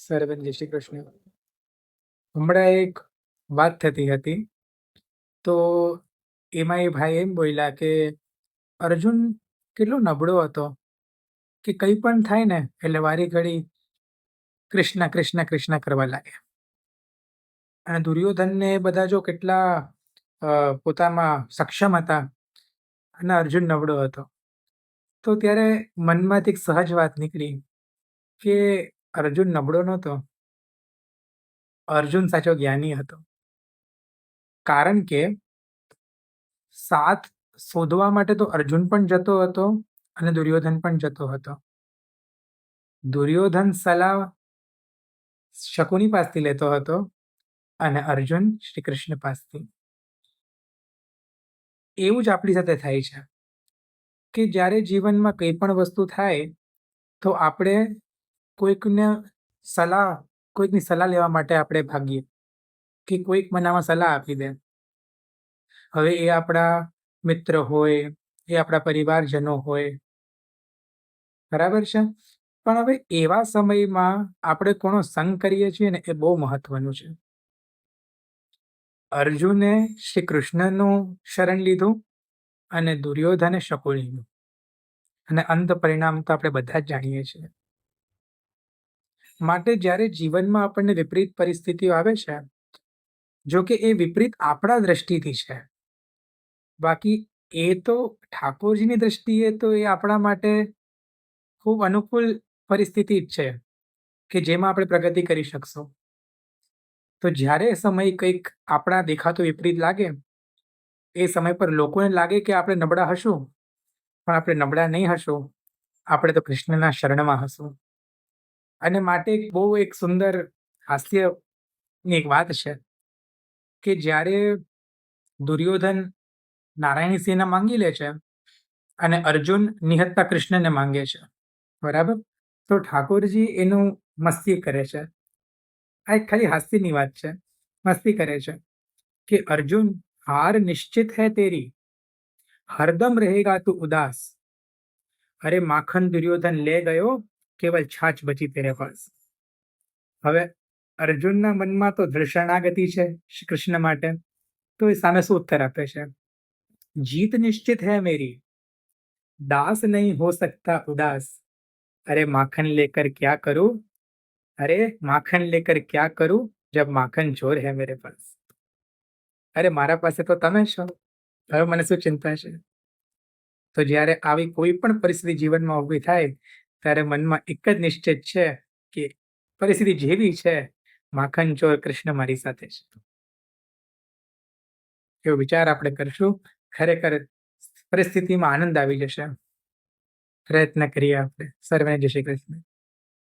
સર્વેને જય શ્રી કૃષ્ણ. હમણાં એક વાત થતી હતી, તો એમાં એ ભાઈ એમ બોલ્યા કે અર્જુન કેટલો નબળો હતો કે કંઈ પણ થાય ને એટલે વારી ઘડી કૃષ્ણ કૃષ્ણ કૃષ્ણ કરવા લાગે. અને દુર્યોધનને એ બધા જો કેટલા પોતામાં સક્ષમ હતા અને અર્જુન નબળો હતો. તો ત્યારે મનમાંથી એક સહજ વાત નીકળી કે અર્જુન નબળો નહોતો, અર્જુન સાચો જ્ઞાની હતો. કારણ કે સાથ શોધવા માટે તો અર્જુન પણ જતો હતો અને દુર્યોધન પણ જતો હતો. દુર્યોધન સલાહ શકુની પાસથી લેતો હતો અને અર્જુન શ્રી કૃષ્ણ પાસથી. એવું જ આપણી સાથે થાય છે કે જ્યારે જીવનમાં કંઈ પણ વસ્તુ થાય તો આપણે કોઈકને સલાહ કોઈકની સલાહ લેવા માટે આપણે ભાગીએ કે કોઈક મને આમાં સલાહ આપી દે. હવે એ આપણા મિત્ર હોય, એ આપણા પરિવારજનો હોય, બરાબર છે. પણ હવે એવા સમયમાં આપણે કોનો સંગ કરીએ છીએ ને એ બહુ મહત્વનું છે. અર્જુને શ્રી કૃષ્ણનું શરણ લીધું અને દુર્યોધને શકુનીનું, અને અંત પરિણામ તો આપણે બધા જ જાણીએ છીએ. માટે જ્યારે જીવનમાં આપણને વિપરીત પરિસ્થિતિઓ આવે છે, જો કે એ વિપરીત આપણા દ્રષ્ટિથી છે, બાકી એ તો ઠાકોરજીની દ્રષ્ટિએ તો એ આપણા માટે ખૂબ અનુકૂળ પરિસ્થિતિ જ છે કે જેમાં આપણે પ્રગતિ કરી શકશું. તો જ્યારે સમય કંઈક આપણા દેખાતો વિપરીત લાગે, એ સમય પર લોકોને લાગે કે આપણે નબળા હશું, પણ આપણે નબળા નહીં હશું, આપણે તો કૃષ્ણના શરણમાં હશું. અને માટે બહુ એક સુંદર હાસ્યની એક વાત છે કે જ્યારે દુર્યોધન નારાયણી સેના માંગી લે છે અને અર્જુન નિહત્તા કૃષ્ણને માંગે છે, બરાબર, તો ઠાકોરજી એનું મસ્તી કરે છે. આ એક ખાલી હાસ્યની વાત છે. મસ્તી કરે છે કે અર્જુન, હાર નિશ્ચિત હૈ તેરી, હરદમ રહેગા તું ઉદાસ, અરે માખન દુર્યોધન લે ગયો, કેવલ છાછ બચી તેરે પાસ. હવે અર્જુનના મનમાં તો દૃઢ શરણાગતિ છે શ્રી કૃષ્ણ માટે, તો એ સામે શું ઉત્તર આપે છે? જીત નિશ્ચિત હૈ મેરી, દાસ નહીં હો સકતા ઉદાસ, અરે માખન લેકર ક્યા કરું, અરે માખન લેકર ક્યા કરું, જબ માખન ચોર હૈ મેરે પાસ. અરે મારા પાસે તો તમે છો, હવે મને શું ચિંતા છે? તો જ્યારે આવી કોઈ પણ પરિસ્થિતિ જીવનમાં ઊભી થાય ત્યારે મનમાં એક જ નિશ્ચિત છે કે પરિસ્થિતિ જેવી છે, માખન ચોર કૃષ્ણ મારી સાથે છે. એવો વિચાર આપણે કરશું, ખરેખર પરિસ્થિતિમાં આનંદ આવી જશે. પ્રયત્ન કરીએ આપણે. સર્વેને જય શ્રી કૃષ્ણ.